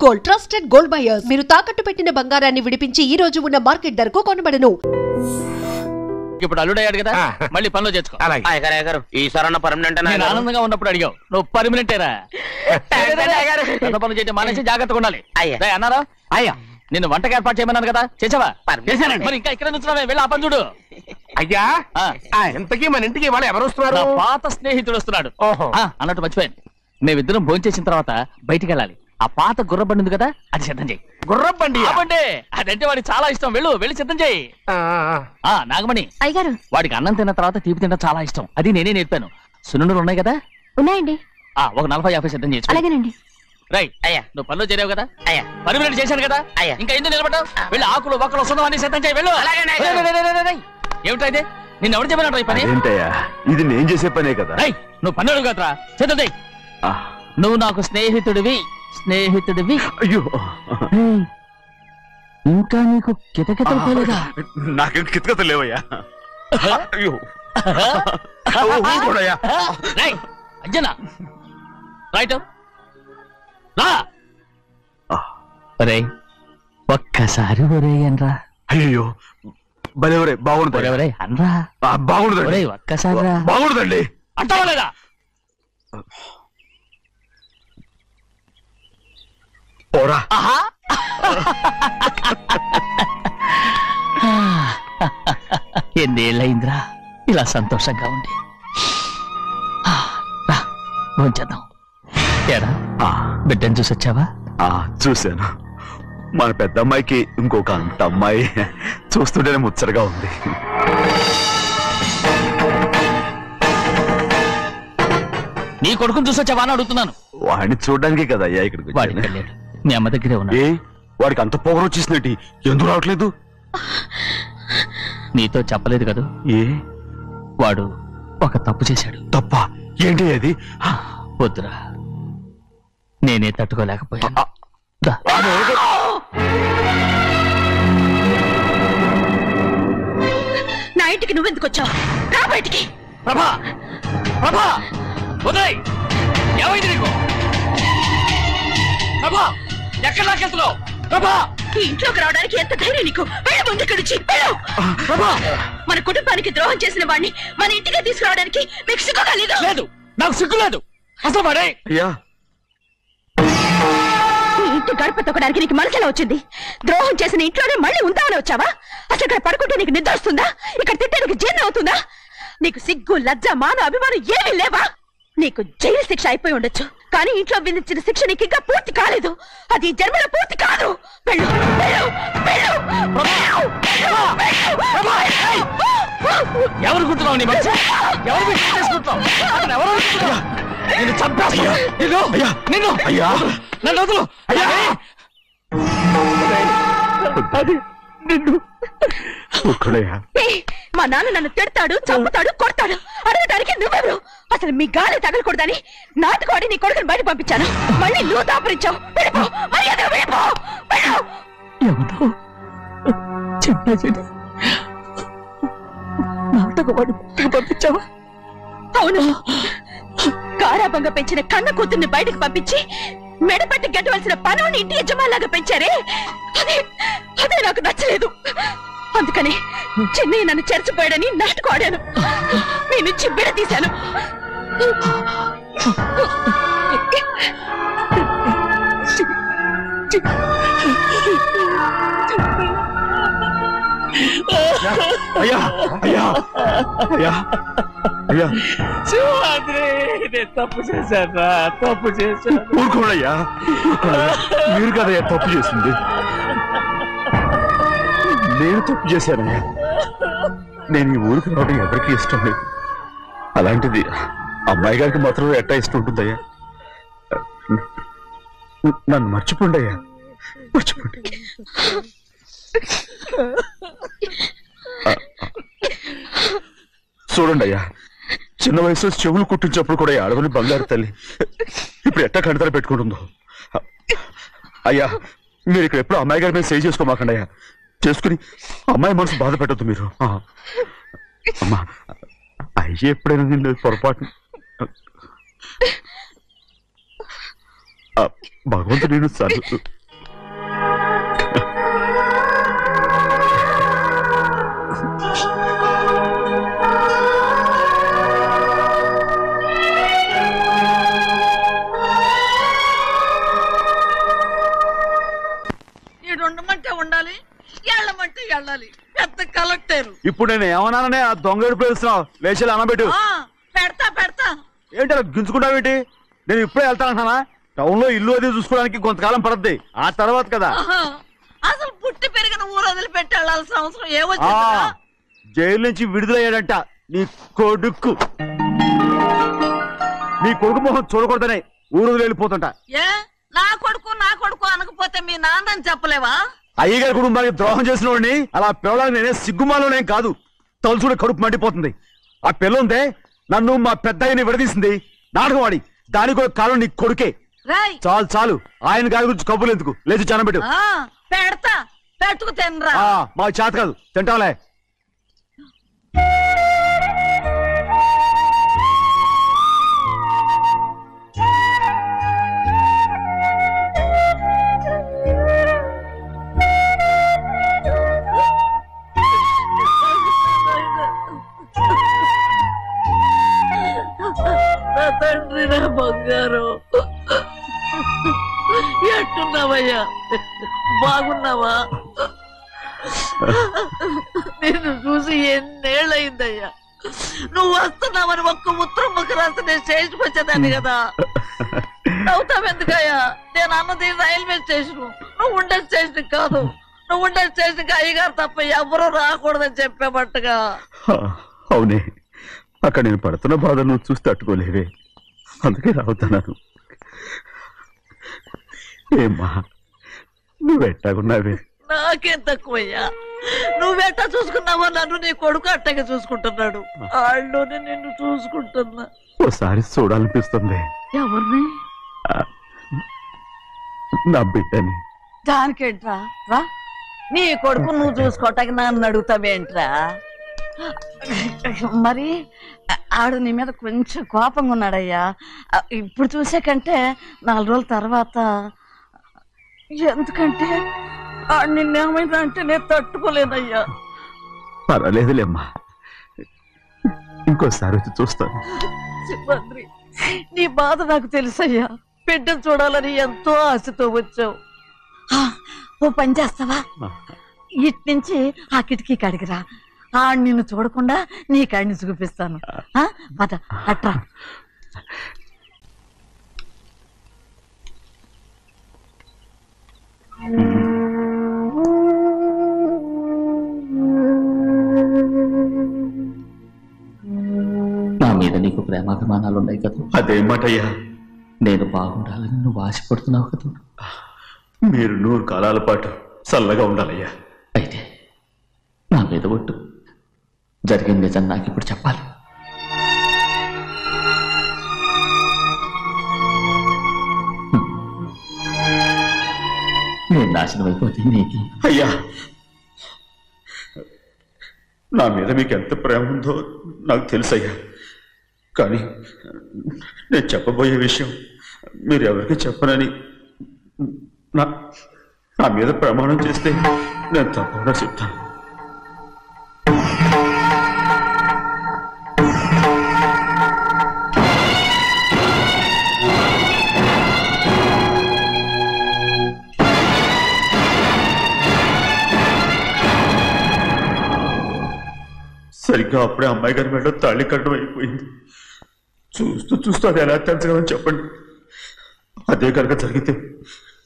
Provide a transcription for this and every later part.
Gold, trusted gold buyers. మీరు తాకట్టు పెట్టిన బంగారాన్ని విడిపించి ఈ రోజు ఉన్న మార్కెట్ ధరకు కొనబడను. ఇప్పుడు అల్లుడయ్యాడు కదా, మళ్ళీ పనిలో చేసుకో. ఈసారన్న పర్మనెంట్ ఆనందంగా ఉన్నప్పుడు అడిగావు, నువ్వు పర్మనెంటేరా. పనులు చేయడం మానేసి జాగ్రత్తగా ఉండాలి. అన్నారా? అయ్యా నిన్ను వంటకి ఏర్పాటు చేయమన్నాను కదా, చేసావా? మరి ఇంకా ఇక్కడ నుంచున్నావే, వెళ్ళి ఆ పని చూడు. అయ్యా ఎంతకీ మన ఇంటికి ఇవాళ ఎవరు వస్తున్నారు? పాత స్నేహితుడు వస్తున్నాడు. అన్నట్టు మర్చిపోయాను, మేమిద్దరం భోంచేసిన తర్వాత బయటికి వెళ్ళాలి. ఆ పాత గుర్రబండి ఉంది కదా, అది సిద్ధం చేయి. గుర్రబండి? అదంటే వాడికి చాలా ఇష్టం. వెళ్ళి సిద్ధం చేయి. నాగమణి అయ్యగారు, వాడికి అన్నం తిన్న తర్వాత తీపి తినడం చాలా ఇష్టం. అది నేనే నేర్పాను. సున్నుండలు ఉన్నాయి కదా? ఉన్నాయండి. ఒక 40-50 సిద్ధం చేయొచ్చు. అలాగేనండి. రైట్ అయ్యా, నువ్వు పనిలో చేరావు కదా, అయ్యా పర్మనెంట్ చేశాను కదా, అయ్యా ఇంకా ఎందుకు నిలబడ్డావు? వెళ్ళి ఆకులు ఒక్కలు వస్తుందో అన్ని సిద్ధం చేయి. వెళ్ళు. ఏమిటా ఇది? నిన్ను ఎవరు చెప్పినట్టు ఈ పని? ఇది నేను చేసే పనే కదా. నువ్వు పని అడుగు కదరా, సిద్ధం చేయి. నువ్వు నాకు స్నేహితుడివి. అయ్యో ఇంకా నీకు కితకితలు పోలేదా? నాకేం కితకితలు లేవయ్యా. అయ్యో అంజనా రైట్ రా. ఒరే ఒక్కసారి ఒరే అనరా. అయ్యో భలేవరే, బాగుంటుంది. ఒరే అనరా, బాగుండదండి. ఒక్కసారి బాగుండదండి. అంటావా లేదా? పోరా. ఎన్నేళ్ళయిందిరా ఇలా సంతోషంగా ఉండి. భోంచేద్దాం. ఏరా బిడ్డను చూసి వచ్చావా? చూశాను. మన పెద్ద అమ్మాయికి ఇంకొక అంత అమ్మాయి చూస్తుంటేనే ముచ్చటగా ఉంది. నీ కొడుకుని చూసి వచ్చావా అని అడుగుతున్నాను. వాడిని చూడడానికి కదా అయ్యా ఇక్కడికి. వాడికి వెళ్ళాడు, మీ అమ్మ దగ్గరే ఉన్నా. వాడికి అంత పొగరు వచ్చేసినట్టు ఎందుకు రావట్లేదు? నీతో చెప్పలేదు కదా. వాడు ఒక తప్పు చేశాడు. తప్ప? ఏంటి అది? వద్దురా, నేనే తట్టుకోలేకపోయాను. నా ఇంటికి నువ్వెందుకు వచ్చావు? రా బయటికి. ప్రభా ప్రభా వదిలేయ్. ఏమైంది నీకు? ప్రభా ఎక్కడ లాకెళ్తున్నావు? ప్రభా ఈ ఇంట్లోకి రావడానికి ఎంత ధైర్యం నీకు? వెళ్ళు ముందు ఇక్కడి నుంచి. మన కుటుంబానికి ద్రోహం చేసిన వాడిని మన ఇంటికి తీసుకురావడానికి మీకు సిగ్గుగా లేదు? లేదు, నాకు సిగ్గు లేదు అసలు. వాడే ఈ ఇంటి గడప తొక్కడానికి నీకు మనసులో వచ్చింది. ద్రోహం చేసిన ఇంట్లోనే మళ్ళీ ఉందామని వచ్చావా? అసలు ఇక్కడ పడుకుంటే నీకు నిద్ర వస్తుందా? ఇక్కడ తింటే నీకు జీర్ణం అవుతుందా? నీకు సిగ్గు, లజ్జ, మాన, అభిమానం ఏమీ లేవా? నీకు జైలు శిక్ష అయిపోయి ఉండొచ్చు, కానీ ఇంట్లో విధించిన శిక్ష నీకు ఇంకా పూర్తి కాలేదు. అది జన్మలో పూర్తి కాదు. వెళ్ళు వెళ్ళు వెళ్ళు. ఎవరు గుర్తున్నావు? నీ మంచి ఎవరు చేసుకుంటావు? నిన్ను చంపేస్తా. నిన్ను అయ్యా నన్ను వదులు. మా నాన్న నన్ను తిడతాడు, చంపుతాడు, కొడతాడు. అడగడానికి నువ్వెవరు? అసలు మీ గాలి తగలకూడదని నాటుకోడి నీ కొడుకుని బయట పంపించాను. మళ్ళీ నువ్వు దాపరించావు. నాటకవాడి పంపించావా? అవును, గారాబంగా పెంచిన కన్న కూతుర్ని బయటకు పంపించి మెడపట్టి గెట్టవలసిన పనుని ఇంటి యజమానిలాగా పెంచారే, అదే నాకు నచ్చలేదు. అందుకని చెన్నై నన్ను చెరచిపోయాడని నాటుకోడాను. మీ నుంచి విడదీశాను. అయ్యా అయ్యా అయ్యా అయ్యా తప్పు చేశారా? తప్పు చేశాను. ఊరుకోడయ్యా, మీరు కదయ్యా తప్పు చేసింది. నేను తప్పు చేశానయ్యా. నేను ఈ ఊరికి రావడం ఎవరికి ఇష్టం లేదు. అలాంటిది అమ్మాయి గారికి మాత్రం ఎట్టా ఇష్టం ఉంటుందయ్యా. నన్ను మర్చిపోండి అయ్యా, మర్చిపోండి. చూడండి అయ్యా, చిన్న వయసులో చెవులు కుట్టించినప్పుడు కూడా అడవుని బంగారు తల్లి ఇప్పుడు ఎట్టా కంటతలు పెట్టుకుంటుందో. అయ్యా మీరు ఇక్కడ ఎప్పుడు అమ్మాయి గారి మీద సేవ్ చేసుకోమాకండి అయ్యా. చేసుకుని అమ్మాయి మనసు బాధ పెట్టద్దు మీరు. అమ్మా అయ్యి ఎప్పుడైనా నిన్ను పొరపాటు భగవంతుడు నేను సార్ ఉండమంటే ఉండాలి, వెళ్ళమంటే వెళ్ళాలి. పెద్ద కలెక్టర్. ఇప్పుడు నేను ఏమన్నాననే ఆ దొంగ ఎడుపు వేస్తున్నావు? లేచి అనబెట్టు. పెడతా పెడతా. ఏంటి అలా గించుకుంటావేంటి? నేను ఇప్పుడే వెళ్తానంటున్నా. టౌన్ లో ఇల్లు అది చూసుకోవడానికి కొంతకాలం పడద్ది, ఆ తర్వాత కదా. అసలు పుట్టి పెరిగిన ఊరు వదిలిపెట్టి వెళ్ళాల్సిన అవసరం ఏమొచ్చింది? జైలు నుంచి విడుదలయ్యాడంట నీ కొడుకు. నీ కొడుకు మొహం చూడకూడదనే ఊరు వెళ్ళిపోతుంటా. ఏ నా కొడుకు అనకపోతే మీ నాన్నని చెప్పలేవా? అయ్యగారి కుటుంబానికి ద్రోహం చేసిన వాడిని అలా పిల్లలని నేనే సిగ్గుమాలోనేం కాదు, తలుచుకుంటే కడుపు మండిపోతుంది. ఆ పిల్లందే నన్ను మా పెద్దయ్యని విడదీసింది, నాటకం ఆడి. దానికి ఒక కాలం నీ కొడుకే. చాలు చాలు, ఆయన గారి గురించి కబుర్లు ఎందుకు? లేచి చనబెట్టు. పెడతా, పెట్టుకు తినరా. మా చేత కాదు, తింటాంలే. తండ్రి నా బంగారు, ఎట్టున్నావయ్యా? బాగున్నావా? నిన్ను చూసి ఎన్నేళ్ళయిందయ్యా. నువ్వు వస్తున్నావని ఒక్క ఉత్తరం ముక్క రాస్తే నేను స్టేషన్కి వచ్చేదాన్ని కదా. నవ్వుతావెందుకయ్యా? నేను అన్నది రైల్వే స్టేషన్, నువ్వు ఉండే స్టేషన్ కాదు. నువ్వు ఉండే స్టేషన్కి అయ్యగారు తప్ప ఎవరూ రాకూడదని చెప్పేమట్టుగా. అవునే, అక్కడ నేను పడుతున్న బాధ నువ్వు చూసి తట్టుకోలేవే, అందుకే రావుతున్నాను. ఏమ్మా నువ్వెట్టాగున్నావే? నాకేం తక్కువయ్యా, నువ్వెట్టా చూసుకున్నావో నన్ను నీ కొడుకు అట్టగా చూసుకుంటున్నాడు. వాళ్ళలోనే నిన్ను చూసుకుంటున్నా. ఓసారి చూడాలనిపిస్తుంది. ఎవరిని? నా బిడ్డని. దానికేంట్రా? రా, నీ కొడుకు నువ్వు చూసుకోవటానికి నన్ను అడుగుతావేంట్రా? మరి ఆడు నీ మీద కొంచెం కోపంగా ఉన్నాడయ్యా. ఇప్పుడు చూసే కంటే 4 రోజుల తర్వాత. ఎందుకంటే నిన్నేమైనా అంటే నేను తట్టుకోలేనయ్యా. పర్వాలేదులేమ్మా, ఇంకోసారి వచ్చి చూస్తాను. సింహాద్రి, నీ బాధ నాకు తెలుసయ్యా. బిడ్డను చూడాలని ఎంతో ఆశతో వచ్చావు. ఓ పని చేస్తావా? ఇటు నుంచి ఆ కిటికీ కాడికిరా. నిన్ను చూడకుండా నీ కాడిని చూపిస్తాను. పద అట్రా. నా మీద నీకు ప్రేమాభిమానాలు ఉన్నాయి కదా. అదేమాటయ్యా? నేను బాగుండాలని నువ్వు ఆశపడుతున్నావు కదా. మీరు 100 కాలాల పాటు చల్లగా ఉండాలయ్యా. అయితే నా మీద ఒట్టు, జరిగిన నిజం నాకు ఇప్పుడు చెప్పాలి. నేను నాశనం అయిపోతే నీకు. అయ్యా, నా మీద మీకు ఎంత ప్రేమ ఉందో నాకు తెలుసయ్యా. కానీ నేను చెప్పబోయే విషయం మీరు ఎవరికి చెప్పనని నా మీద ప్రమాణం చేస్తే నేను తప్పకుండా చెప్తాను. సరిగ్గా అప్పుడే అమ్మాయి గారి మెడలో తాళి కట్టడం అయిపోయింది. చూస్తూ చూస్తూ అది ఎలా తెంచగలని చెప్పండి. అదే కనుక జరిగితే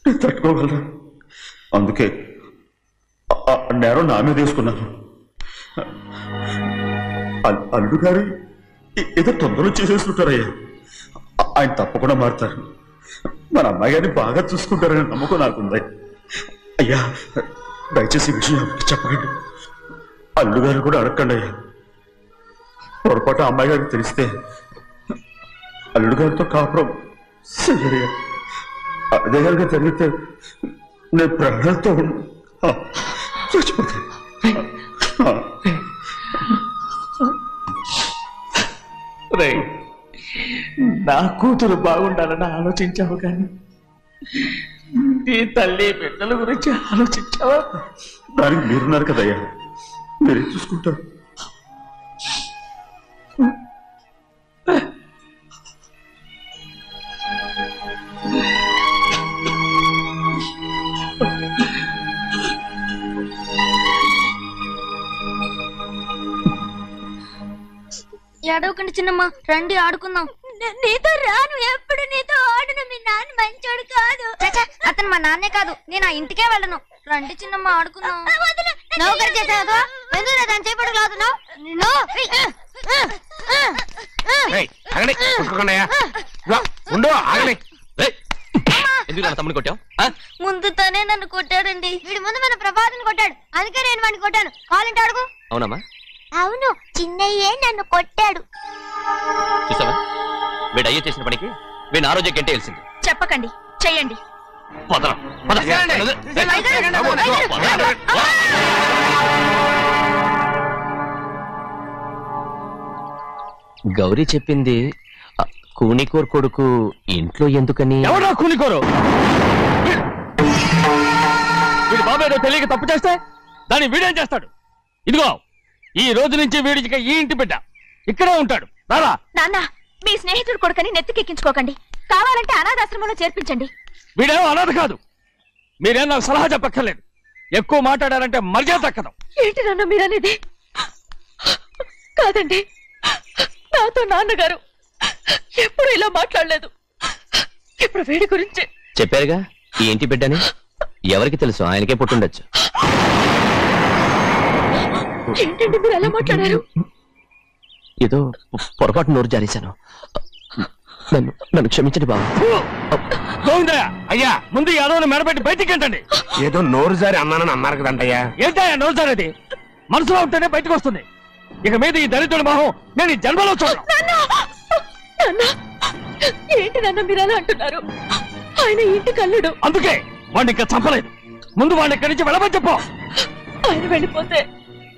నేను తట్టుకోగలరా? అందుకే నేరం నా మీద తీసుకున్నాను. అల్లుడు గారు ఏదో తొందరలో చేసేసుకుంటారయ్యా. ఆయన తప్పకుండా మారుతారు. మన అమ్మాయి గారిని బాగా చూసుకుంటారనే నమ్మకం నాకుంది. అయ్యా, దయచేసి ఈ విషయం ఎవరికి చెప్పండి. అల్లుడు గారు కూడా అడగండి అయ్యా. పొరపాటు అమ్మాయి గారికి తెలిస్తే అల్లుడు గారితో కాపురం సరియా. అదే కనుక జరిగితే నేను ప్రాణాలతో చచ్చిపోతాను. నా కూతురు బాగుండాలని ఆలోచించావు కానీ నీ తల్లి బిడ్డల గురించి ఆలోచించావా? దానికి మీరున్నారు కదయ్యా, మీరే చూసుకుంటారు. ఏడవకండి చిన్నమ్మ, రండి ఆడుకుందాం. నీతో రాను, ఎప్పుడు నీతో ఆడను. మీ నాన్న మంచోడు కాదు. అతను మా నాన్నే కాదు, నేను ఆ ఇంటికే వెళ్ళను. రండి చిన్నమ్మ ఆడుకుందాం. నౌకరి చేసావు ఎందుకు దాని చేపడు కాదు. ఎందుకు తమ్ముడు కొట్టావు? ముందు తనే నన్ను కొట్టాడండి. వీడి ముందు మన ప్రభాతం కొట్టాడు, అందుకే నేను వాడిని కొట్టాను. కావాలంటే అడుగు. అవునమ్మా? అవును, చిన్నయ్యే నన్ను కొట్టాడు. చూసావా, వీడు అయ్యే చేసిన పనికి వీడిని ఆరోగ్యం కంటే తెలిసింది. చెప్పకండి, చెయ్యండి. గౌరీ చెప్పింది కూనికోర్ కొడుకు ఇంట్లో ఎందుకని. ఎవరా కూనికోరు? వీడి బాబాయ్ తెలియక తప్పు చేస్తే దాన్ని వీడేం చేస్తాడు? ఇదిగో, ఈ రోజు నుంచి వీడికి ఈ ఇంటి బిడ్డ ఇక్కడే ఉంటాడు. రారా. నాన్న, మీ స్నేహితుడు కొడుకని నెత్తికెక్కించుకోకండి. కావాలంటే అనాథాశ్రమంలో చేర్పించండి. వీడేమో అనాథ కాదు. మీరేం నాకు సలహా చెప్పక్కర్లేదు. ఎక్కువ మాట్లాడారంటే మర్యాద తక్కదు. ఏంటి నాన్న మీరనేది? కాదండి, నాతో నాన్నగారు ఎప్పుడు ఇలా మాట్లాడలేదు. ఇప్పుడు వీడి గురించి చెప్పారుగా ఈ ఇంటి బిడ్డని. ఎవరికి తెలుసు, ఆయనకే పుట్టుండొచ్చు. ఏంటండి మీరు ఎలా మాట్లాడారు? ఏదో పొరపాటు నోరు జారేశాను. నన్ను క్షమించండి బాబు. అయ్యా, ముందు ఈ అడవుని మెడబెట్టి బయటికి ఏంటండి? ఏదో నోరు జారి అన్నానని అన్నారు కదంటయ్యా. ఏంటయ్యా నోరు జారేది? మనసులో ఉంటేనే బయటకు వస్తుంది. ఇక మీద ఈ దరిద్రుడి మొహం నేను ఈ జన్మలో చూడను. ఏంటి నాన్న మీరు అలా అంటున్నారు? ఆయన ఇంటి కల్లుడు. అందుకే వాడిని ఇంకా చంపలేదు. ముందు వాడిని ఇక్కడి నుంచి వెళ్ళమని చెప్పు. ఆయన వెళ్ళిపోతే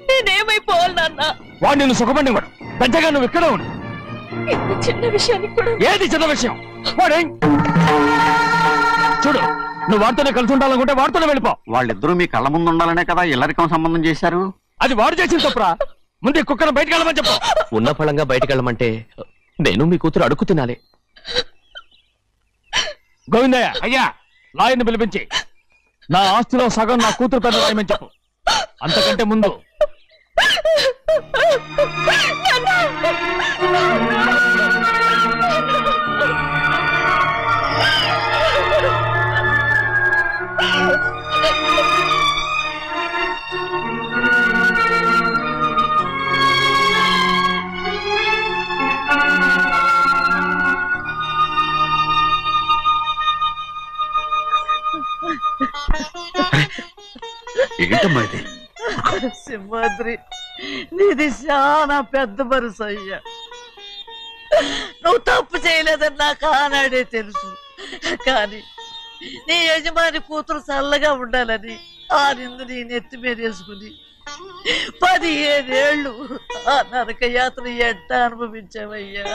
నేనేమైపోవాలి నాన్న? వాడు నిన్ను సుఖపడివాడు. పెద్దగా నువ్వు ఇక్కడే ఉండు. ఇంత చిన్న విషయానికి కూడా. ఏది చిన్న విషయం? వాడే చూడు, నువ్వు వాడితోనే కలిసి ఉండాలనుకుంటే వాడితోనే వెళ్ళిపో. వాళ్ళిద్దరూ మీ కళ్ళ ముందు ఉండాలనే కదా ఇల్లరికం సంబంధం చేశారు. అది వాడు చేసిన తప్పురా. ముందు కుక్కను బయటకు వెళ్ళమని చెప్పు. ఉన్న ఫలంగా బయటకు వెళ్ళమంటే నేను మీ కూతురు అడుగు తినాలి. గోవిందయ్య, అయ్యా, లాయర్ని పిలిపించి నా ఆస్తిలో సగం నా కూతురు పెద్ద రాయమని చెప్పు. అంతకంటే ముందు ఏంటమ్మా ఇది? సింహాద్రి, నీది చాలా పెద్ద మనసు అయ్యా. నువ్వు తప్పు చేయలేదని నాకు ఆనాడే తెలుసు. కానీ నీ యజమాని కూతురు చల్లగా ఉండాలని ఆ నిందు నీ నెత్తి మీద వేసుకుని 15 ఏళ్ళు ఆ నరక యాత్ర ఎట్ట అనుభవించావయ్యా.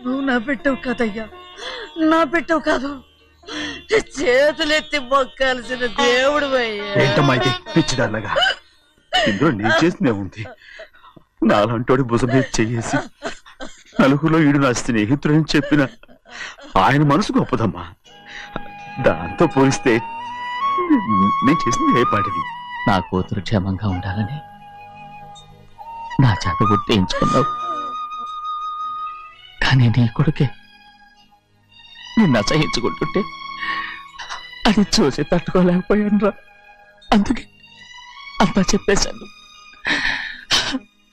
నువ్వు నా పెట్టవు కదయ్యా, నా పెట్టవు కాదు, చేతులెత్తి మొక్కాల్సిన దేవుడు అయ్యా. ఏంటమ్మా ఇది పిచ్చిదాన్నగా? ఇందులో నేను చేసినే ఉంది. నాలంటోడి భుజం మీద చెయ్యేసి నలుగురిలో ఈడు నా స్నేహితుడని చెప్పిన ఆయన మనసు గొప్పదమ్మా. దాంతో పోలిస్తే నేను చేసింది ఏ పాటిది? నా కూతురు క్షేమంగా ఉండాలని నా చేత గుర్తించుకున్నావు. కానీ నీ కొడుకే నిన్ను అసహించుకుంటుంటే అది చూసి తట్టుకోలేకపోయాను రా. అందుకే అంతా చెప్పేశాను.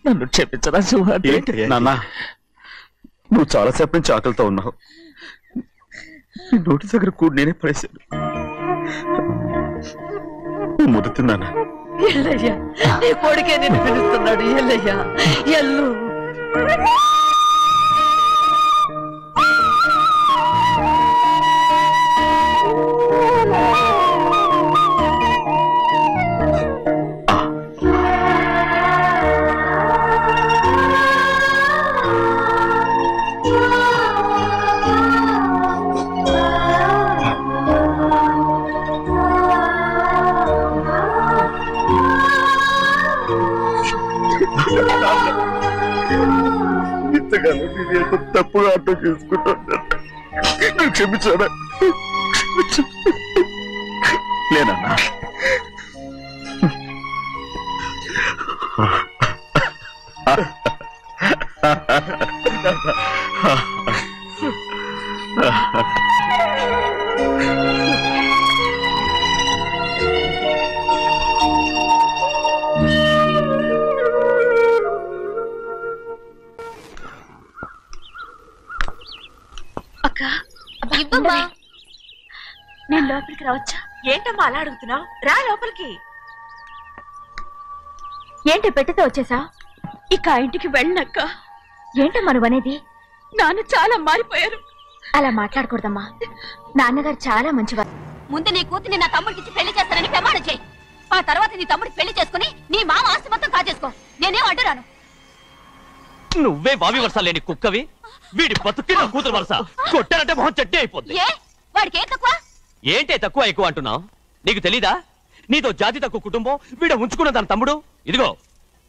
నన్ను క్షమించరా సింహాద్రి. నాన్న, నువ్వు చాలాసేపు నుంచి ఆకలితో ఉన్నావు. నీ నోటి దగ్గర కూడా నేనే పడేశాను. ముద్దు తిన్నానా? ఎల్లయ్యా, నీ కొడుకే నిన్ను పిలుస్తున్నాడు. ఎల్లయ్యా, ఎల్లు. ఏదో తప్పుగా అర్థం చేసుకుంటాను. క్షమించాడా? లేనన్నా. అక్క ఇవ్వమ్మా. నేను లోపలికి రావచ్చా? ఏంటమ్మా అలా అడుగుతున్నావు? రా లోపలికి. ఏంటి పెట్టితో వచ్చేసా? ఇక ఇంటికి వెళ్ళనక్క. ఏంటమ్మా నువ్వు అనేది? నాన్న చాలా మారిపోయారు. అలా మాట్లాడకూడదమ్మా. నాన్నగారు చాలా మంచివారు. ముందు నీ కూతుర్ని నా తమ్ముడికి పెళ్లి చేస్తానని ప్రమాణం చేయి. ఆ తర్వాత నీ తమ్ముడికి పెళ్లి చేసుకుని నీ మామ ఆస్తి మొత్తం కాజేసుకో. నేనేం అడ్డురాను. నువ్వే బావి వరుస లేని కుక్కవి. వీడి బతుక్కి నా కూతురు వరుస. కొట్టానంటే మొహం చట్నీ అయిపోద్ది. వాడికి ఏం తక్కువ? ఏంటే తక్కువ ఎక్కువ అంటున్నావు? నీకు తెలీదా? నీతో జాతి తక్కువ కుటుంబం. వీడ ఉంచుకున్న దాని తమ్ముడు. ఇదిగో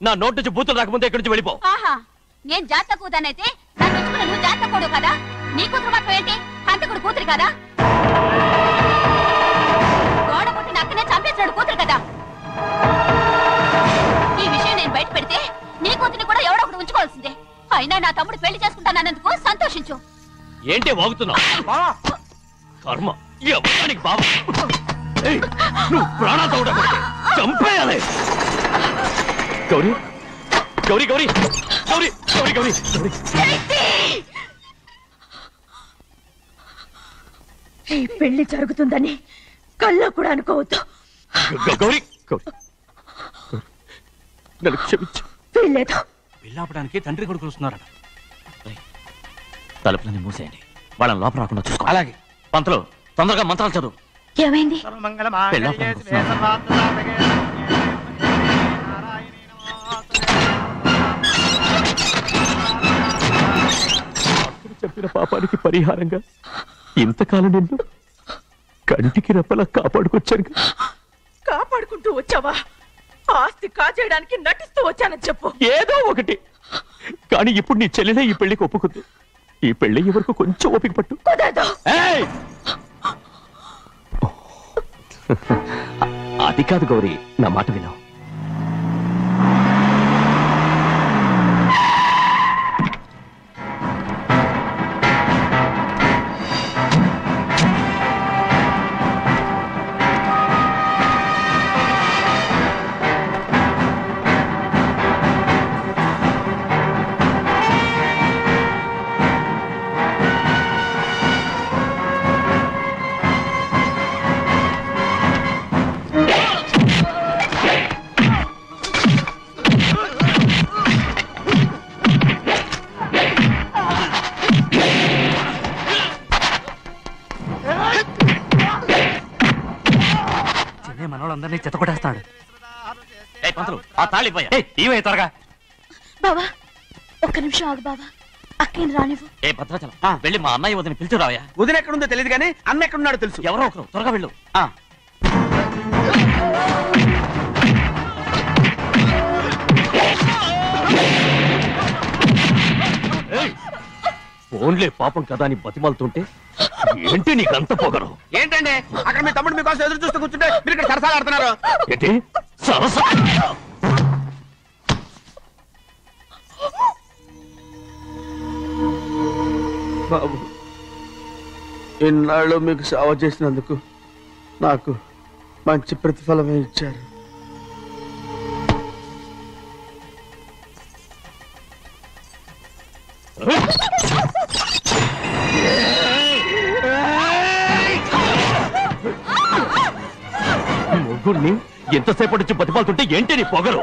నా నోటి నుంచి బూతులు రాకముందే ఇక్కడి నుంచి వెళ్ళిపో. ఆహా, నేను జాతి తక్కువ దానైతే నన్ను ఉంచుకున్న నువ్వు జాతి తక్కువ కదా? నీ కూతురు మాత్రం ఏంటి? హంతకుడు కూతురు కదా? గోడ పుట్టిన అక్కనే చంపేసినాడు కూతురు కదా? ఈ విషయం నేను బయట పెడితే నీ కూతురిని కూడా ఎవడో ఒకటి ఉంచుకోవాల్సిందే. అయినా నా తమ్ముడు పెళ్లి చేసుకుంటానన్నందుకు సంతోషించు. ఏంటే వాగుతున్నావు? కర్మ ఎవరికి బాబు. నువ్వు ప్రాణాలతో ఉండకూడదు. చంపేయాలి. గౌరీ గౌరీ గౌరీ గౌరీ గౌరీ గౌరీ ఈ పెళ్లి జరుగుతుందని కల్లో కూడా అనుకోవద్దు. గౌరీ గౌరీ నన్ను క్షమించు. వీల్లేదు. పెళ్ళాపడానికి తండ్రి కొడుకులు వస్తున్నారట. తలుపులని మూసేయండి. వాళ్ళని లోపల రాకుండా చూసుకో. అలాగే. పంతులు తొందరగా మంత్రాలు చదువు. ఏమైంది? చెప్పిన పాపానికి పరిహారంగా ఇంతకాలం నిన్ను కంటికి రెప్పలా కాపాడుకొచ్చాను. కాపాడుకుంటూ వచ్చావా? ఆస్తి కాజేయడానికి నటిస్తూ వచ్చానని చెప్పు. ఏదో ఒకటి. కానీ ఇప్పుడు నీ చెల్లెలే ఈ పెళ్లికి ఒప్పుకుంది. ఈ పెళ్లి ఎవరికి కొంచెం ఓపిక పట్టు. అది కాదు గౌరీ, నా మాట విను. మనోళ్ళందరినీ చెత్తకొట్టేస్తాడు. ఆ తాళి ఇవే త్వరగా. బావా ఒక్క నిమిషం ఆగు బావా. అక్కేం రానివ్వు. ఏ భద్రాచలం వెళ్ళి మా అన్నయ్య వదిన పిలిచిరావయ్యా. వదిన ఎక్కడుందో తెలియదు కానీ అన్న ఎక్కడున్నాడో తెలుసు. ఎవరో ఒకరు త్వరగా వెళ్ళు. ఫోన్లే పాపం కదా అని బతిమాలుతుంటే ఏంటి నీకంత పొగరు? ఏంటండి అక్కడ మీ తమ్ముడు మీకోసం ఎదురు చూస్తూ కూర్చుంటే మీరు ఇక్కడ సరసాలు ఆడుతున్నారు. ఏంటి సరస? బాబు, ఇన్నాళ్ళు మీకు సేవ చేసినందుకు నాకు మంచి ప్రతిఫలమే ఇచ్చారు. ముగ్గురిని ఎంతసేపటి నుంచి బతిమాలుతుంటే ఏంటి నీ పొగరు?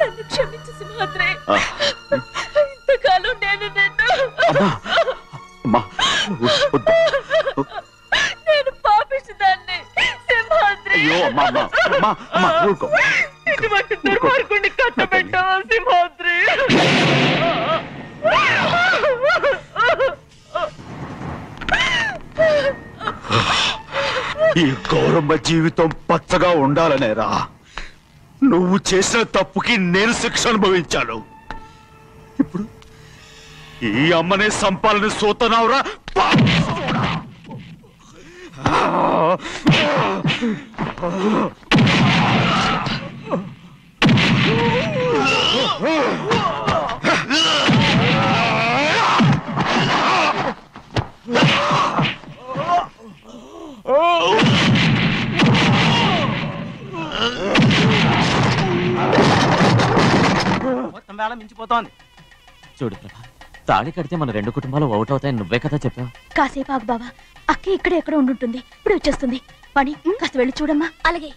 నన్ను క్షమించు సింహాద్రి. ఇంతకాలం నేను నేను పాపిస్తుదాన్ని సింహాద్రి. అయ్యో ఇటువంటి దుర్మార్గుడిని కట్టబెట్టావా సింహాద్రి? ఈ గౌరమ్మ జీవితం పచ్చగా ఉండాలనేరా నువ్వు చేసిన తప్పుకి నేను శిక్ష అనుభవించాను. ఇప్పుడు ఈ అమ్మనే సంపాలని సోతనావురా. మొత్తం వేళ మించిపోతోంది. చూడు ప్రభా, తాళి కడితే మన రెండు కుటుంబాలు అవుట్ అవుతాయని నువ్వే కదా చెప్పావు. కాసేపు ఆగు బావా, అక్కే ఇక్కడే ఎక్కడ ఉండుంటుంది, ఇప్పుడు వచ్చేస్తుంది. పని కాస్త వెళ్ళి చూడమ్మా. అలాగే.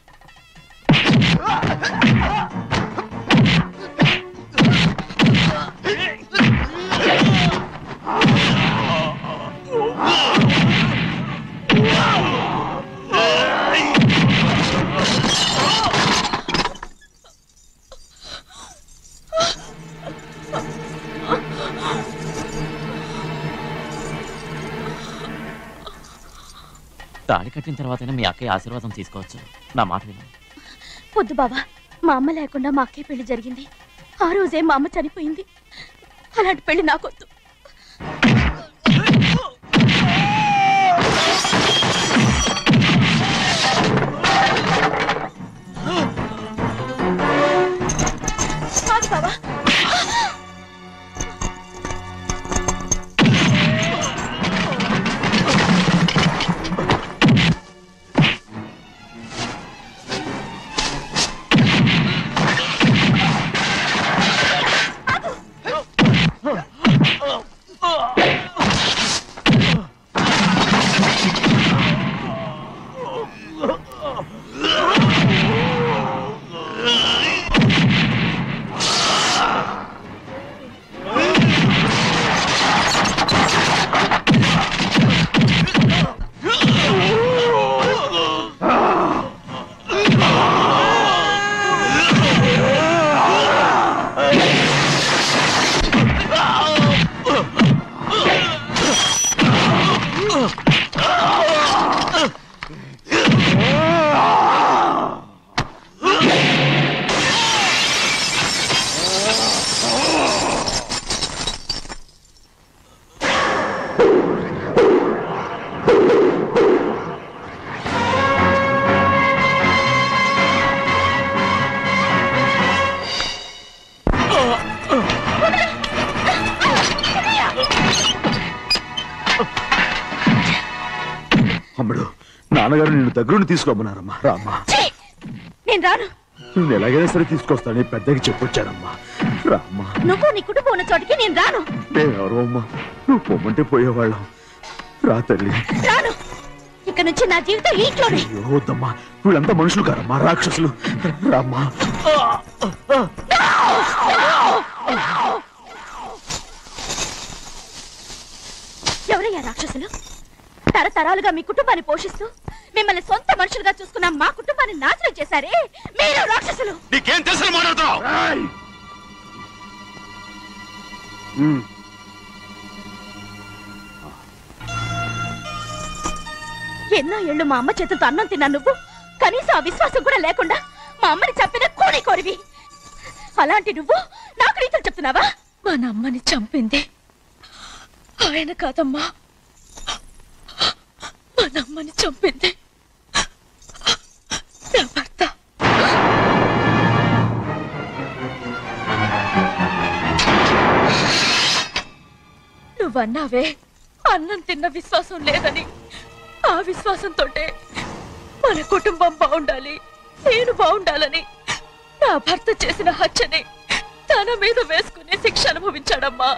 తాళి కట్టిన తర్వాతనే మీ అక్కయ్య ఆశీర్వాదం తీసుకోవచ్చు. నా మాట విను. వద్దు బావా, మా అమ్మ లేకుండా మా అక్కయ్య పెళ్లి జరిగింది. ఆ రోజే మా అమ్మ చనిపోయింది. అలాంటి పెళ్లి నాకొద్దు. బావా, అమ్మడు, నాన్నగారు నిన్ను దగ్గరుండి తీసుకోమన్నారమ్మా. రామ్మా. నేను రాను. నువ్వు ఎలాగైనా సరే తీసుకొస్తానని పెద్దకి చెప్పొచ్చారమ్మా. రామ్మా. నువ్వు నీ కుటుంబం ఉన్న చోటికి నేను రాను. నేనెవరో అమ్మా, నువ్వు పొమ్మంటే పోయేవాళ్ళం. రా తల్లి. రాను. ఇక్కడ నుంచి నా జీవితం ఇంట్లోనే. వద్దమ్మా, వీళ్ళంతా మనుషులు కారమ్మా, రాక్షసులు. రామ్మా. ఎవరయ్యా రాక్షసులు? తరతరాలుగా మీ కుటుంబాన్ని పోషిస్తూ మిమ్మల్ని సొంత మనుషులుగా చూసుకున్న మా కుటుంబాన్ని నాశనం చేశారే మీరు రాక్షసులు. నీకేం తెలుసు మాట్లాడుతావు? ఎన్నో ఏళ్ళు మా అమ్మ చేతులతో అన్నం తిన్నా నువ్వు కనీసం ఆ విశ్వాసం కూడా లేకుండా మా అమ్మని చంపిన కోడి కోరివి. అలాంటి నువ్వు నాకు రీతులు చెప్తున్నావా? మా అమ్మని చంపింది ఆయన కాదమ్మా, మా అమ్మని చంపింది నా భర్త. నువ్వన్నావే అన్నం తిన్న విశ్వాసం లేదని. ఆ విశ్వాసంతో మన కుటుంబం బాగుండాలి, నేను బాగుండాలని నా భర్త చేసిన హత్యని తన మీద వేసుకునే శిక్ష అనుభవించాడమ్మా.